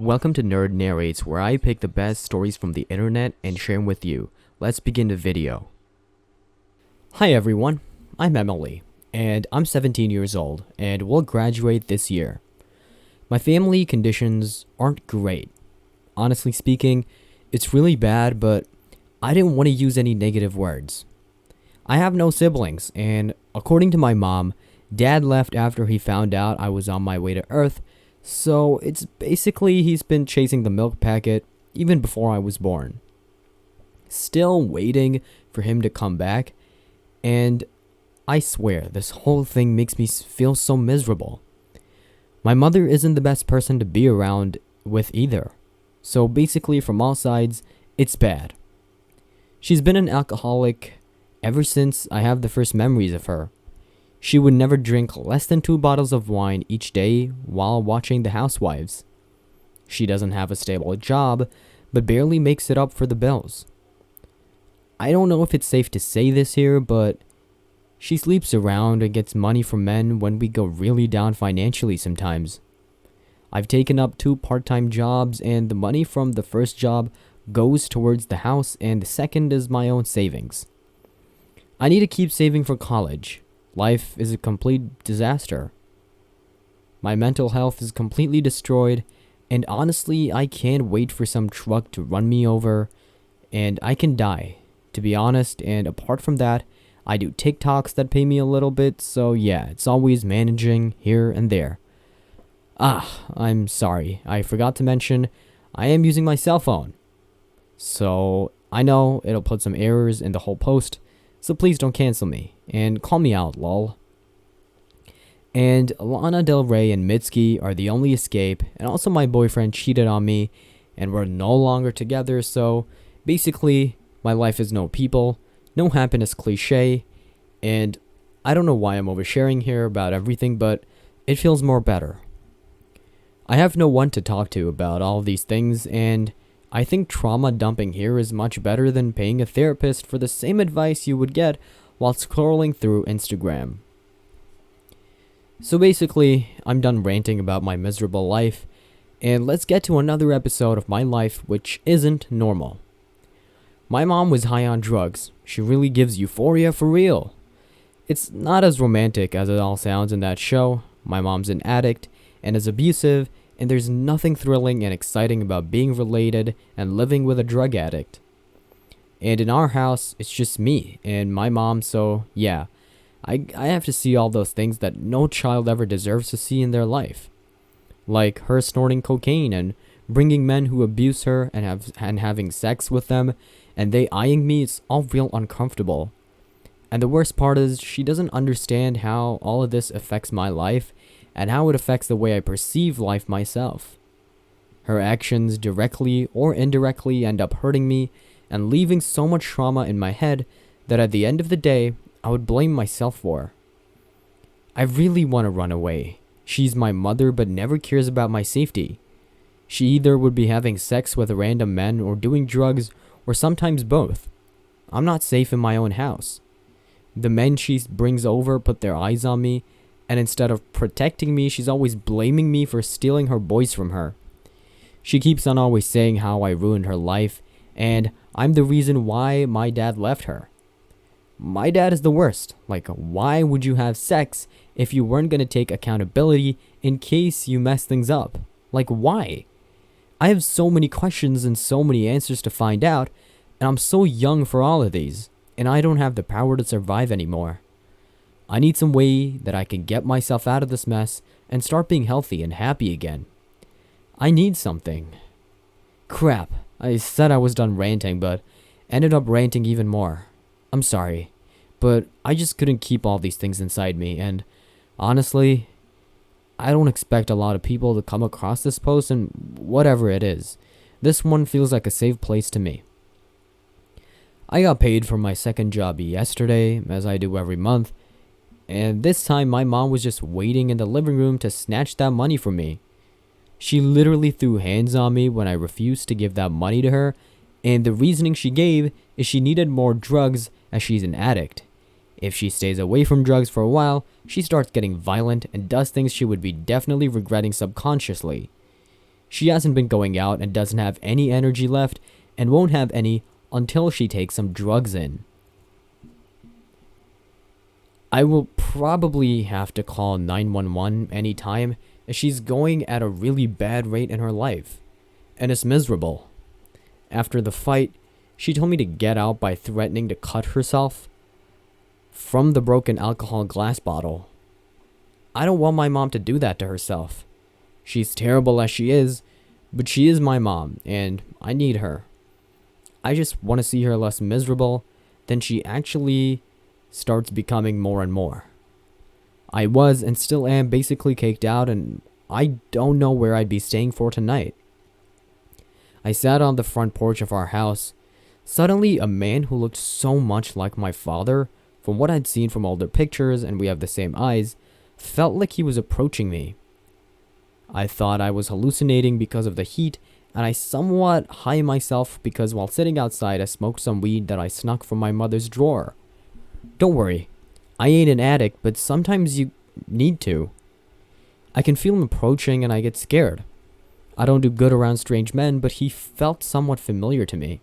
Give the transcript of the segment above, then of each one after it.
Welcome to Nerd Narrates, where I pick the best stories from the internet and share them with you. Let's begin the video. Hi everyone, I'm Emily, and I'm 17 years old, and will graduate this year. My family conditions aren't great. Honestly speaking, it's really bad, but I didn't want to use any negative words. I have no siblings, and according to my mom, Dad left after he found out I was on my way to Earth. So it's basically he's been chasing the milk packet even before I was born. Still waiting for him to come back, and I swear this whole thing makes me feel so miserable. My mother isn't the best person to be around with either. So basically from all sides, it's bad. She's been an alcoholic ever since I have the first memories of her. She would never drink less than 2 bottles of wine each day while watching The Housewives. She doesn't have a stable job, but barely makes it up for the bills. I don't know if it's safe to say this here, but she sleeps around and gets money from men when we go really down financially sometimes. I've taken up 2 part-time jobs, and the money from the first job goes towards the house, and the second is my own savings. I need to keep saving for college. Life is a complete disaster. My mental health is completely destroyed, and honestly, I can't wait for some truck to run me over, and I can die, to be honest, and apart from that, I do TikToks that pay me a little bit, so yeah, it's always managing here and there. I'm sorry, I forgot to mention, I am using my cell phone. So, I know it'll put some errors in the whole post, so please don't cancel me, and call me out, lol. And Lana Del Rey and Mitski are the only escape, and also my boyfriend cheated on me, and we're no longer together, so basically, my life is no people, no happiness cliche, and I don't know why I'm oversharing here about everything, but it feels more better. I have no one to talk to about all of these things, and I think trauma dumping here is much better than paying a therapist for the same advice you would get while scrolling through Instagram. So basically, I'm done ranting about my miserable life, and let's get to another episode of my life which isn't normal. My mom was high on drugs. She really gives euphoria for real. It's not as romantic as it all sounds in that show. My mom's an addict and is abusive, and there's nothing thrilling and exciting about being related and living with a drug addict. And in our house, it's just me and my mom, so yeah, I have to see all those things that no child ever deserves to see in their life. Like her snorting cocaine and bringing men who abuse her and having sex with them, and they eyeing me. It's all real uncomfortable. And the worst part is she doesn't understand how all of this affects my life and how it affects the way I perceive life myself. Her actions directly or indirectly end up hurting me and leaving so much trauma in my head that at the end of the day, I would blame myself for. I really want to run away. She's my mother but never cares about my safety. She either would be having sex with random men or doing drugs, or sometimes both. I'm not safe in my own house. The men she brings over put their eyes on me, and instead of protecting me, she's always blaming me for stealing her boys from her. She keeps on always saying how I ruined her life, and I'm the reason why my dad left her. My dad is the worst. Like, why would you have sex if you weren't going to take accountability in case you mess things up? Like, why? I have so many questions and so many answers to find out, and I'm so young for all of these, and I don't have the power to survive anymore. I need some way that I can get myself out of this mess and start being healthy and happy again. I need something. Crap, I said I was done ranting, but ended up ranting even more. I'm sorry, but I just couldn't keep all these things inside me, and honestly, I don't expect a lot of people to come across this post, and whatever it is, this one feels like a safe place to me. I got paid for my second job yesterday, as I do every month, and this time my mom was just waiting in the living room to snatch that money from me. She literally threw hands on me when I refused to give that money to her, and the reasoning she gave is she needed more drugs as she's an addict. If she stays away from drugs for a while, she starts getting violent and does things she would be definitely regretting subconsciously. She hasn't been going out and doesn't have any energy left and won't have any until she takes some drugs in. I will probably have to call 911 anytime, as she's going at a really bad rate in her life, and it's miserable. After the fight, she told me to get out by threatening to cut herself from the broken alcohol glass bottle. I don't want my mom to do that to herself. She's terrible as she is, but she is my mom, and I need her. I just want to see her less miserable than she actually starts becoming more and more. I was and still am basically caked out, and I don't know where I'd be staying for tonight. I sat on the front porch of our house. Suddenly, a man who looked so much like my father, from what I'd seen from older pictures, and we have the same eyes, felt like he was approaching me. I thought I was hallucinating because of the heat, and I somewhat high myself because while sitting outside I smoked some weed that I snuck from my mother's drawer. Don't worry, I ain't an addict, but sometimes you need to. I can feel him approaching and I get scared. I don't do good around strange men, but he felt somewhat familiar to me.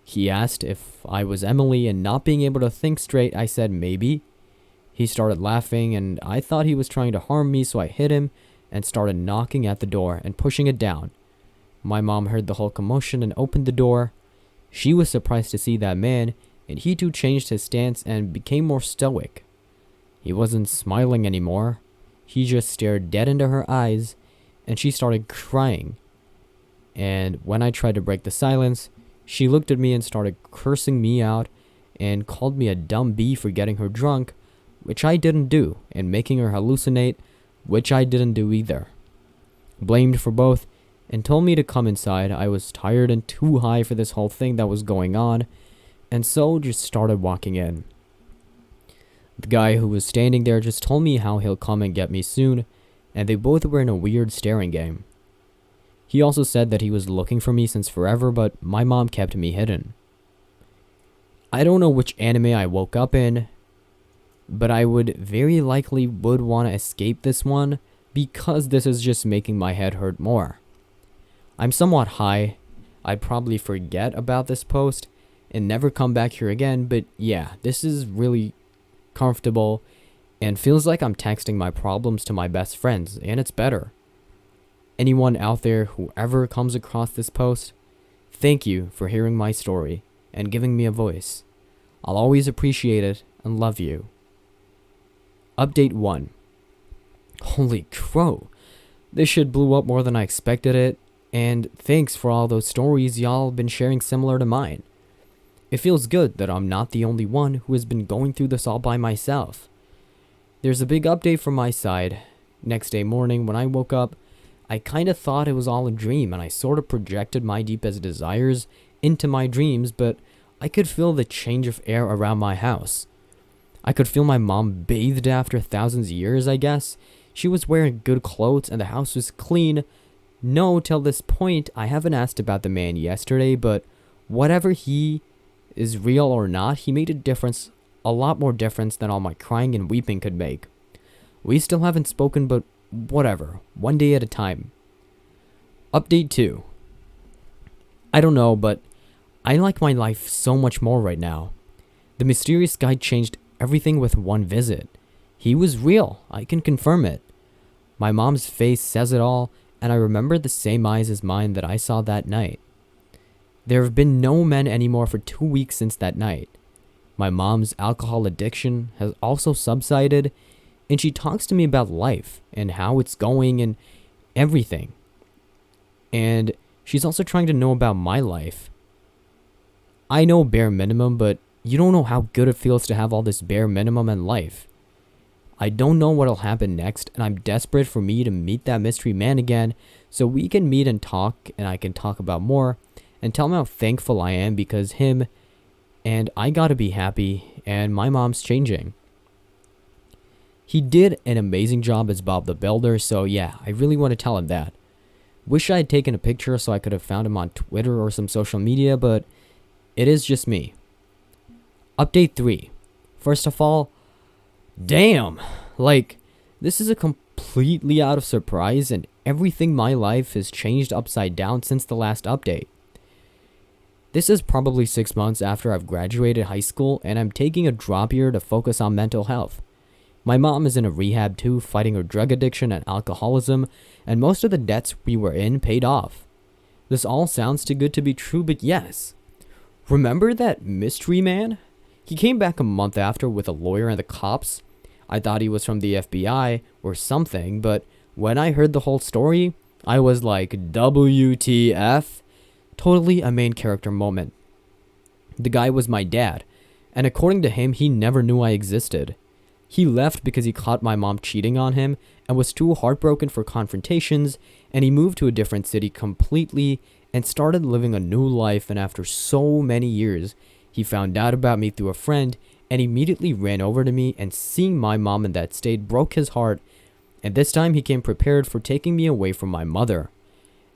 He asked if I was Emily, and not being able to think straight, I said maybe. He started laughing, and I thought he was trying to harm me, so I hit him and started knocking at the door and pushing it down. My mom heard the whole commotion and opened the door. She was surprised to see that man, and he too changed his stance and became more stoic. He wasn't smiling anymore. He just stared dead into her eyes, and she started crying. And when I tried to break the silence, she looked at me and started cursing me out and called me a dumb bee for getting her drunk, which I didn't do, and making her hallucinate, which I didn't do either. Blamed for both, and told me to come inside. I was tired and too high for this whole thing that was going on, and so just started walking in. The guy who was standing there just told me how he'll come and get me soon, and they both were in a weird staring game. He also said that he was looking for me since forever, but my mom kept me hidden. I don't know which anime I woke up in, but I would very likely would want to escape this one because this is just making my head hurt more. I'm somewhat high. I'd probably forget about this post and never come back here again, but yeah, this is really comfortable and feels like I'm texting my problems to my best friends, and it's better. Anyone out there who ever comes across this post, thank you for hearing my story and giving me a voice. I'll always appreciate it and love you. Update 1. Holy crow. This shit blew up more than I expected it, and thanks for all those stories y'all been sharing similar to mine. It feels good that I'm not the only one who has been going through this all by myself. There's a big update from my side. Next day morning when I woke up, I kinda thought it was all a dream, and I sorta projected my deepest desires into my dreams, but I could feel the change of air around my house. I could feel my mom bathed after thousands of years, I guess. She was wearing good clothes and the house was clean. No, till this point, I haven't asked about the man yesterday, but whatever he is real or not, he made a difference, a lot more difference than all my crying and weeping could make. We still haven't spoken, but whatever, one day at a time. Update 2. I don't know, but I like my life so much more right now. The mysterious guy changed everything with one visit. He was real, I can confirm it. My mom's face says it all, and I remember the same eyes as mine that I saw that night. There have been no men anymore for 2 weeks since that night. My mom's alcohol addiction has also subsided, and she talks to me about life and how it's going and everything. And she's also trying to know about my life. I know bare minimum, but you don't know how good it feels to have all this bare minimum in life. I don't know what'll happen next, and I'm desperate for me to meet that mystery man again so we can meet and talk, and I can talk about more and tell him how thankful I am because him and I gotta be happy, and my mom's changing. He did an amazing job as Bob the Builder, so yeah, I really want to tell him that. Wish I had taken a picture so I could have found him on Twitter or some social media, but it is just me. Update 3. First of all, damn, like, this is a completely out of surprise and Everything in my life has changed upside down since the last update. This is probably 6 months after I've graduated high school and I'm taking a drop year to focus on mental health. My mom is in a rehab too, fighting her drug addiction and alcoholism, and most of the debts we were in paid off. This all sounds too good to be true, but yes. Remember that mystery man? He came back a month after with a lawyer and the cops. I thought he was from the FBI or something, but when I heard the whole story, I was like, WTF? Totally a main character moment. The guy was my dad, and according to him, he never knew I existed. He left because he caught my mom cheating on him and was too heartbroken for confrontations, and he moved to a different city completely and started living a new life, and after so many years, he found out about me through a friend and immediately ran over to me, and seeing my mom in that state broke his heart, and this time he came prepared for taking me away from my mother.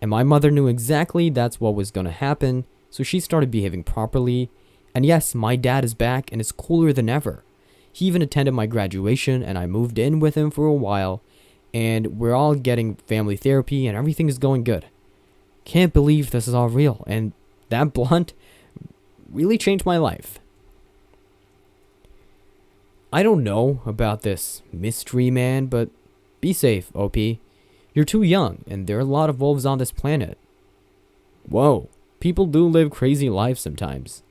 And my mother knew exactly that's what was going to happen, so she started behaving properly. And yes, my dad is back and is cooler than ever. He even attended my graduation and I moved in with him for a while, and we're all getting family therapy and everything is going good. Can't believe this is all real, and that blunt really changed my life. I don't know about this mystery man, but be safe, OP. You're too young, and there are a lot of wolves on this planet. Whoa, people do live crazy lives sometimes.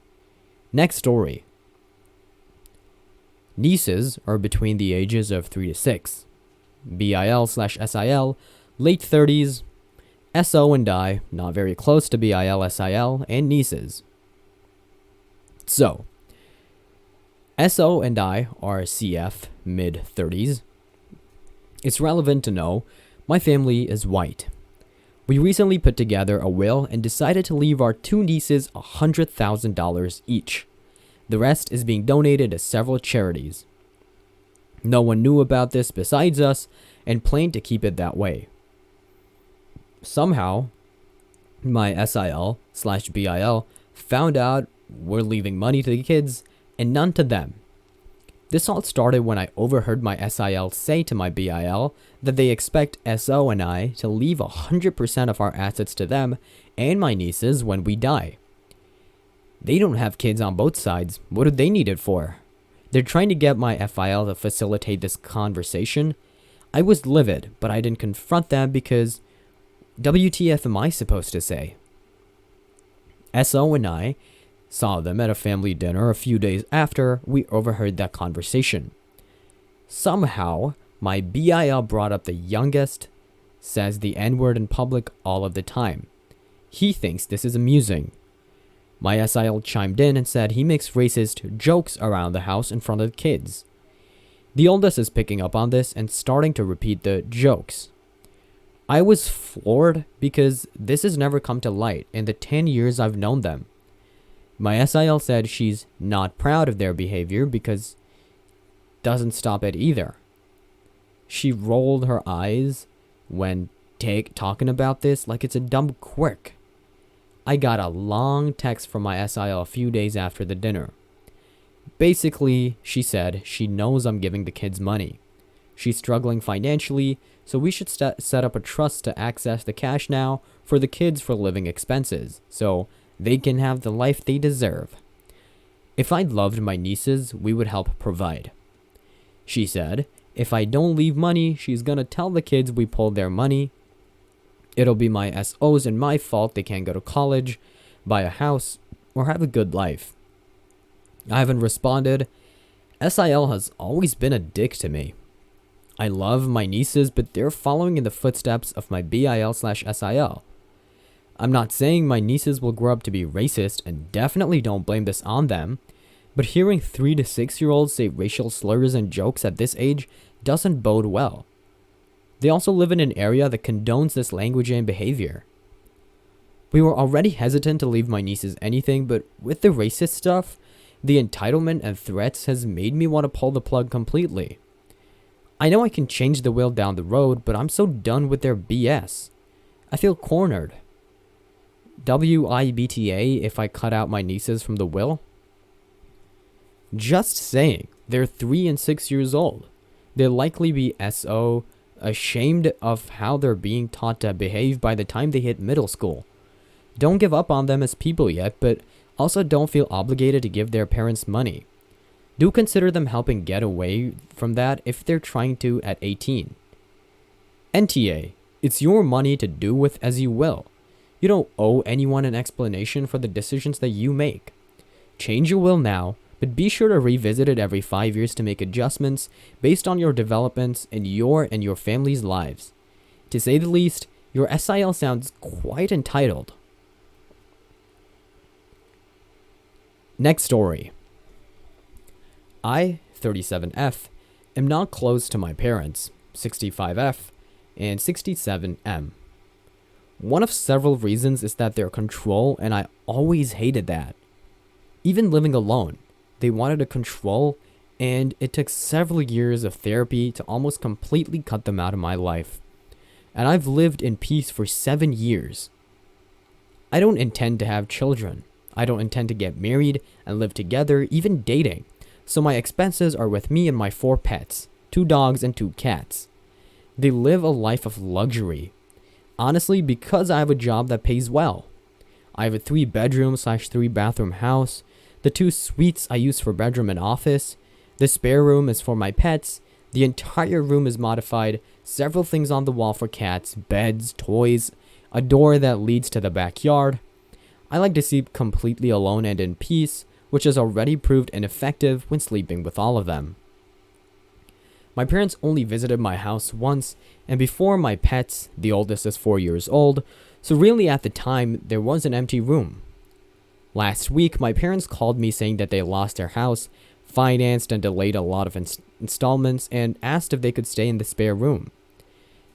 Next story. Nieces are between the ages of 3 to 6. BIL/SIL, late 30s. SO and I, not very close to BIL/SIL, and nieces. So, SO and I are CF, mid-30s. It's relevant to know my family is white. We recently put together a will and decided to leave our 2 nieces $100,000 each. The rest is being donated to several charities. No one knew about this besides us and planned to keep it that way. Somehow, my SIL/BIL found out we're leaving money to the kids and none to them. This all started when I overheard my SIL say to my BIL that they expect SO and I to leave 100% of our assets to them and my nieces when we die. They don't have kids on both sides. What do they need it for? They're trying to get my FIL to facilitate this conversation. I was livid, but I didn't confront them because WTF am I supposed to say? SO and I saw them at a family dinner a few days after we overheard that conversation. Somehow, my BIL brought up the youngest, says the N-word in public all of the time. He thinks this is amusing. My SIL chimed in and said he makes racist jokes around the house in front of the kids. The oldest is picking up on this and starting to repeat the jokes. I was floored because this has never come to light in the 10 years I've known them. My SIL said she's not proud of their behavior because doesn't stop it either. She rolled her eyes when talking about this like it's a dumb quirk. I got a long text from my SIL a few days after the dinner. Basically, she said she knows I'm giving the kids money. She's struggling financially, so we should set up a trust to access the cash now for the kids for living expenses, so they can have the life they deserve. If I loved my nieces, we would help provide. She said, if I don't leave money, she's gonna tell the kids we pulled their money. It'll be my SOs and my fault they can't go to college, buy a house, or have a good life. I haven't responded. SIL has always been a dick to me. I love my nieces, but they're following in the footsteps of my BIL/SIL. I'm not saying my nieces will grow up to be racist, and definitely don't blame this on them, but hearing 3 to 6-year-olds say racial slurs and jokes at this age doesn't bode well. They also live in an area that condones this language and behavior. We were already hesitant to leave my nieces anything, but with the racist stuff, the entitlement and threats has made me want to pull the plug completely. I know I can change the will down the road, but I'm so done with their BS. I feel cornered. WIBTA if I cut out my nieces from the will? Just saying, they're 3 and 6 years old. They'll likely be SO ashamed of how they're being taught to behave by the time they hit middle school. Don't give up on them as people yet, but also don't feel obligated to give their parents money. Do consider them helping get away from that if they're trying to at 18. NTA, it's your money to do with as you will. You don't owe anyone an explanation for the decisions that you make. Change your will now, but be sure to revisit it every 5 years to make adjustments based on your developments in your and your family's lives. To say the least, your SIL sounds quite entitled. Next story. I, 37F, am not close to my parents, 65F, and 67M. One of several reasons is that their control, and I always hated that. Even living alone, they wanted to control, and it took several years of therapy to almost completely cut them out of my life. And I've lived in peace for 7 years. I don't intend to have children. I don't intend to get married and live together, even dating. So my expenses are with me and my 4 pets, 2 dogs and 2 cats. They live a life of luxury. Honestly, because I have a job that pays well. I have a 3-bedroom/3 bathroom house. The 2 suites I use for bedroom and office. The spare room is for my pets. The entire room is modified. Several things on the wall for cats, beds, toys, a door that leads to the backyard. I like to sleep completely alone and in peace, which has already proved ineffective when sleeping with all of them. My parents only visited my house once, and before my pets, the oldest is 4 years old, so really at the time, there was an empty room. Last week, my parents called me saying that they lost their house, financed and delayed a lot of installments, and asked if they could stay in the spare room.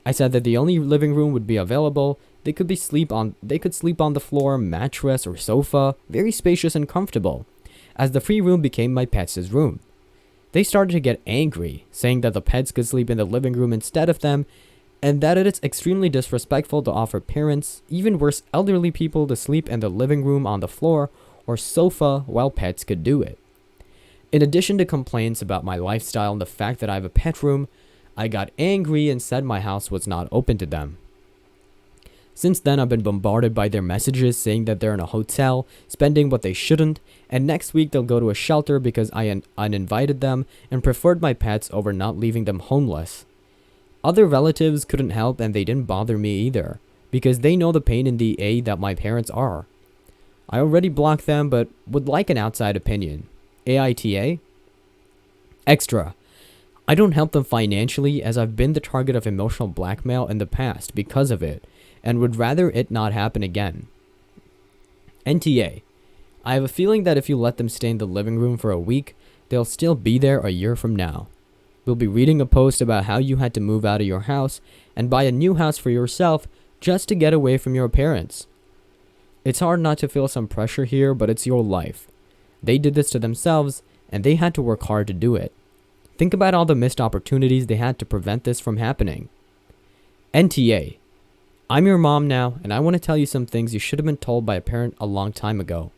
I said that the only living room would be available. They could sleep on the floor, mattress, or sofa, very spacious and comfortable, as the free room became my pets' room. They started to get angry, saying that the pets could sleep in the living room instead of them, and that it is extremely disrespectful to offer parents, even worse elderly people, to sleep in the living room on the floor or sofa while pets could do it. In addition to complaints about my lifestyle and the fact that I have a pet room, I got angry and said my house was not open to them. Since then, I've been bombarded by their messages saying that they're in a hotel, spending what they shouldn't, and next week they'll go to a shelter because I uninvited them and preferred my pets over not leaving them homeless. Other relatives couldn't help and they didn't bother me either, because they know the pain in the A that my parents are. I already blocked them but would like an outside opinion. AITA? Extra. I don't help them financially as I've been the target of emotional blackmail in the past because of it, and would rather it not happen again. NTA. I have a feeling that if you let them stay in the living room for a week, they'll still be there a year from now. We'll be reading a post about how you had to move out of your house and buy a new house for yourself just to get away from your parents. It's hard not to feel some pressure here, but it's your life. They did this to themselves, and they had to work hard to do it. Think about all the missed opportunities they had to prevent this from happening. NTA. I'm your mom now, and I want to tell you some things you should have been told by a parent a long time ago.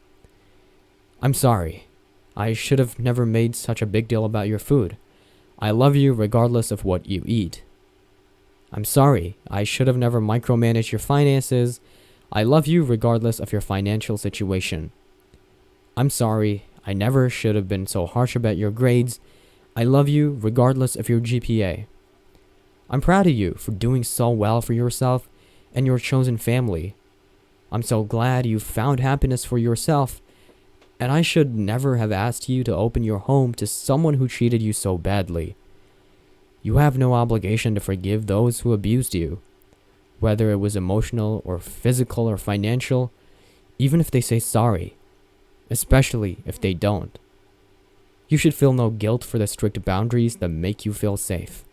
I'm sorry. I should have never made such a big deal about your food. I love you regardless of what you eat. I'm sorry. I should have never micromanaged your finances. I love you regardless of your financial situation. I'm sorry. I never should have been so harsh about your grades. I love you regardless of your GPA. I'm proud of you for doing so well for yourself and your chosen family. I'm so glad you found happiness for yourself, and I should never have asked you to open your home to someone who treated you so badly. You have no obligation to forgive those who abused you, whether it was emotional or physical or financial, even if they say sorry, especially if they don't. You should feel no guilt for the strict boundaries that make you feel safe.